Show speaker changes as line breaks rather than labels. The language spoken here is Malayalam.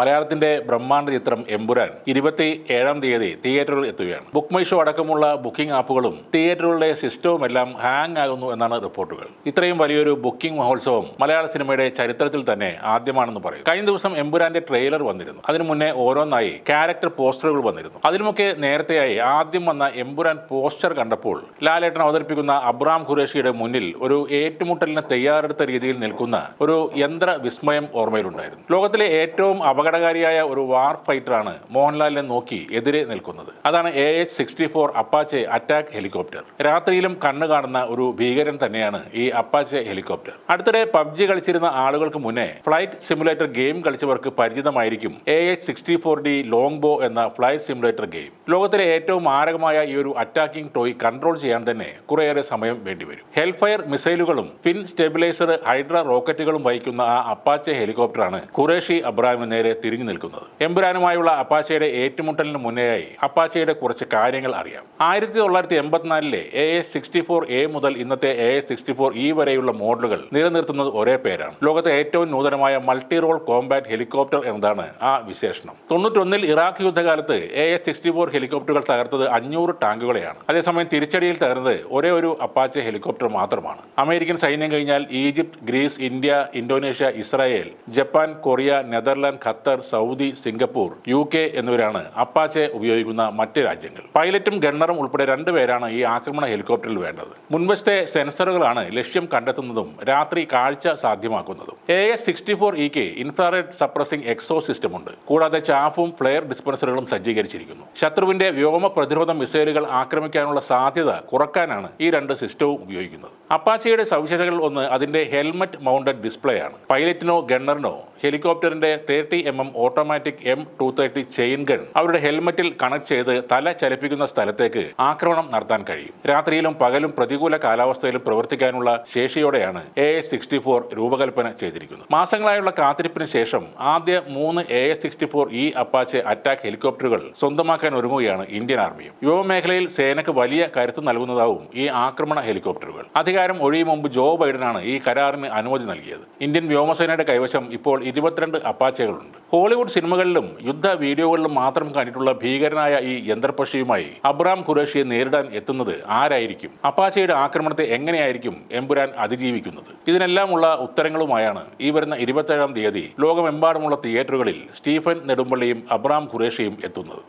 മലയാളത്തിന്റെ ബ്രഹ്മാണ്ഡ ചിത്രം എമ്പുരാൻ 27-ാം തീയതി തിയേറ്ററുകളിൽ എത്തുകയാണ്. ബുക്ക് മൈ ഷോ അടക്കമുള്ള ബുക്കിംഗ് ആപ്പുകളും തിയേറ്ററുകളുടെ സിസ്റ്റവും എല്ലാം ഹാങ് ആകുന്നു എന്നാണ് റിപ്പോർട്ടുകൾ. ഇത്രയും വലിയൊരു ബുക്കിംഗ് മഹോത്സവം മലയാള സിനിമയുടെ ചരിത്രത്തിൽ തന്നെ ആദ്യമാണെന്ന് പറയും. കഴിഞ്ഞ ദിവസം എമ്പുരാന്റെ ട്രെയിലർ വന്നിരുന്നു. അതിനു മുന്നേ ഓരോന്നായി ക്യാരക്ടർ പോസ്റ്ററുകൾ വന്നിരുന്നു. അതിലുമൊക്കെ നേരത്തെയായി ആദ്യം വന്ന എമ്പുരാൻ പോസ്റ്റർ കണ്ടപ്പോൾ ലാലേട്ടൻ അവതരിപ്പിക്കുന്ന അബ്രഹാം ഖുറേഷിയുടെ മുന്നിൽ ഒരു ഏറ്റുമുട്ടലിന് തയ്യാറെടുത്ത രീതിയിൽ നിൽക്കുന്ന ഒരു യന്ത്ര വിസ്മയം ഓർമ്മയിലുണ്ടായിരുന്നു. ലോകത്തിലെ ഏറ്റവും അപകടകാരിയായ ഒരു വാർ ഫൈറ്ററാണ് മോഹൻലാലിനെ നോക്കി എതിരെ നിൽക്കുന്നത്. അതാണ് AH-64 അപ്പാച്ചെ അറ്റാക്ക് ഹെലികോപ്റ്റർ. രാത്രിയിലും കണ്ണു കാണുന്ന ഒരു ഭീകരൻ തന്നെയാണ് ഈ അപ്പാച്ചെ ഹെലികോപ്റ്റർ. അടുത്തിടെ പബ്ജി കളിച്ചിരുന്ന ആളുകൾക്ക് മുന്നേ ഫ്ലൈറ്റ് സിമുലേറ്റർ ഗെയിം കളിച്ചവർക്ക് പരിചിതമായിരിക്കും AH-64D ലോങ് ബോ എന്ന ഫ്ലൈറ്റ് സിമുലേറ്റർ ഗെയിം. ലോകത്തിലെ ഏറ്റവും മാരകമായ ഈ ഒരു അറ്റാക്കിംഗ് ടോയ് കൺട്രോൾ ചെയ്യാൻ തന്നെ കുറേയേറെ സമയം വേണ്ടിവരും. ഹെൽഫയർ മിസൈലുകളും ഫിൻ സ്റ്റെബിലൈസർ ഹൈഡ്ര റോക്കറ്റുകളും വഹിക്കുന്ന ആ അപ്പാച്ചെ ഹെലികോപ്റ്ററാണ് ഖുറേഷി അബ്രാഹിമിന് നേരെ തിരിഞ്ഞു നിൽക്കുന്നത്. എമ്പുരാനുമായുള്ള അപ്പാച്ചയുടെ ഏറ്റുമുട്ടലിന് മുന്നേയായി അപ്പാച്ചയുടെ കുറച്ച് കാര്യങ്ങൾ അറിയാം. 1984-ലെ AH-64A മുതൽ ഇന്നത്തെ AH-64E വരെയുള്ള മോഡലുകൾ നിലനിർത്തുന്നത് ഒരേ പേരാണ്. ലോകത്തെ ഏറ്റവും നൂതനമായ മൾട്ടി റോൾ കോമ്പാറ്റ് ഹെലികോപ്റ്റർ എന്നതാണ് ആ വിശേഷണം. 91-ൽ ഇറാഖ് യുദ്ധകാലത്ത് AH-64 ഹെലികോപ്റ്ററുകൾ തകർത്തത് 500 ടാങ്കുകളെയാണ്. അതേസമയം തിരിച്ചടിയിൽ തകർന്നത് ഒരേ ഒരു അപ്പാച്ചെ ഹെലികോപ്റ്റർ മാത്രമാണ്. അമേരിക്കൻ സൈന്യം കഴിഞ്ഞാൽ Egypt, Greece, India, Indonesia, Israel, Japan, Korea, Netherland, Qatar, Saudi, Singapore, UK എന്നിവരാണ് അപ്പാച്ചെ ഉപയോഗിക്കുന്ന മറ്റ് രാജ്യങ്ങൾ. പൈലറ്റും ഗണ്ണറും ഉൾപ്പെടെ 2 പേരാണ് ഈ ആക്രമണ ഹെലികോപ്റ്ററിൽ വേണ്ടത്. മുൻവശത്തെ സെൻസറുകളാണ് ലക്ഷ്യം കണ്ടെത്തുന്നതും രാത്രി കാഴ്ച സാധ്യമാക്കുന്നതും. AH-64E ഇൻഫ്രാറെഡ് സപ്രസിംഗ് എക്സോ സിസ്റ്റം ഉണ്ട്. കൂടാതെ ചാഫും ഫ്ലെയർ ഡിസ്പെൻസറുകളും സജ്ജീകരിച്ചിരിക്കുന്നു. ശത്രുവിന്റെ വ്യോമ പ്രതിരോധ മിസൈലുകൾ ആക്രമിക്കാനുള്ള സാധ്യത കുറക്കാനാണ് ഈ 2 സിസ്റ്റവും ഉപയോഗിക്കുന്നത്. അപ്പാച്ചയുടെ സവിശേഷതകൾ ഒന്ന് അതിന്റെ ഹെൽമറ്റ് മൗണ്ടഡ് ഡിസ്പ്ലേ ആണ്. പൈലറ്റിനോ ഗണ്ണറിനോ ഹെലികോപ്റ്ററിന്റെ 30mm automatic M230 chain gun അവരുടെ ഹെൽമറ്റിൽ കണക്ട് ചെയ്ത് തല ചലിപ്പിക്കുന്ന സ്ഥലത്തേക്ക് ആക്രമണം നടത്താൻ കഴിയും. രാത്രിയിലും പകലും പ്രതികൂല കാലാവസ്ഥയിലും പ്രവർത്തിക്കാനുള്ള ശേഷിയോടെയാണ് AH-64 രൂപകൽപ്പന ചെയ്തിരിക്കുന്നത്. മാസങ്ങളായുള്ള കാത്തിരിപ്പിന് ശേഷം ആദ്യ 3 AH-64E അപ്പാച്ചെ അറ്റാക്ക് ഹെലികോപ്റ്ററുകൾ സ്വന്തമാക്കാൻ ഒരുങ്ങുകയാണ് ഇന്ത്യൻ ആർമിയും. വ്യോമമേഖലയിൽ സേനയ്ക്ക് വലിയ കരുത്ത് നൽകുന്നതാവും ഈ ആക്രമണ ഹെലികോപ്റ്ററുകൾ. അധികാരം ഒഴിയും മുമ്പ് ജോ ബൈഡനാണ് ഈ കരാറിന് അനുമതി നൽകിയത്. ഇന്ത്യൻ വ്യോമസേനയുടെ കൈവശം ഇപ്പോൾ 22 അപ്പാച്ചകളുണ്ട്. ഹോളിവുഡ് സിനിമകളിലും യുദ്ധ വീഡിയോകളിലും മാത്രം കണ്ടിട്ടുള്ള ഭീകരനായ ഈ യന്ത്രപക്ഷിയുമായി അബ്രഹാം ഖുറേഷിയെ നേരിടാൻ എത്തുന്നത് ആരായിരിക്കും? അപ്പാച്ചയുടെ ആക്രമണത്തെ എങ്ങനെയായിരിക്കും എമ്പുരാൻ അതിജീവിക്കുന്നത്? ഇതിനെല്ലാമുള്ള ഉത്തരങ്ങളുമായാണ് ഈ വരുന്ന 27-ാം തീയതി ലോകമെമ്പാടുമുള്ള തിയേറ്ററുകളിൽ സ്റ്റീഫൻ നെടുമ്പള്ളിയും അബ്രഹാം ഖുറേഷിയും എത്തുന്നത്.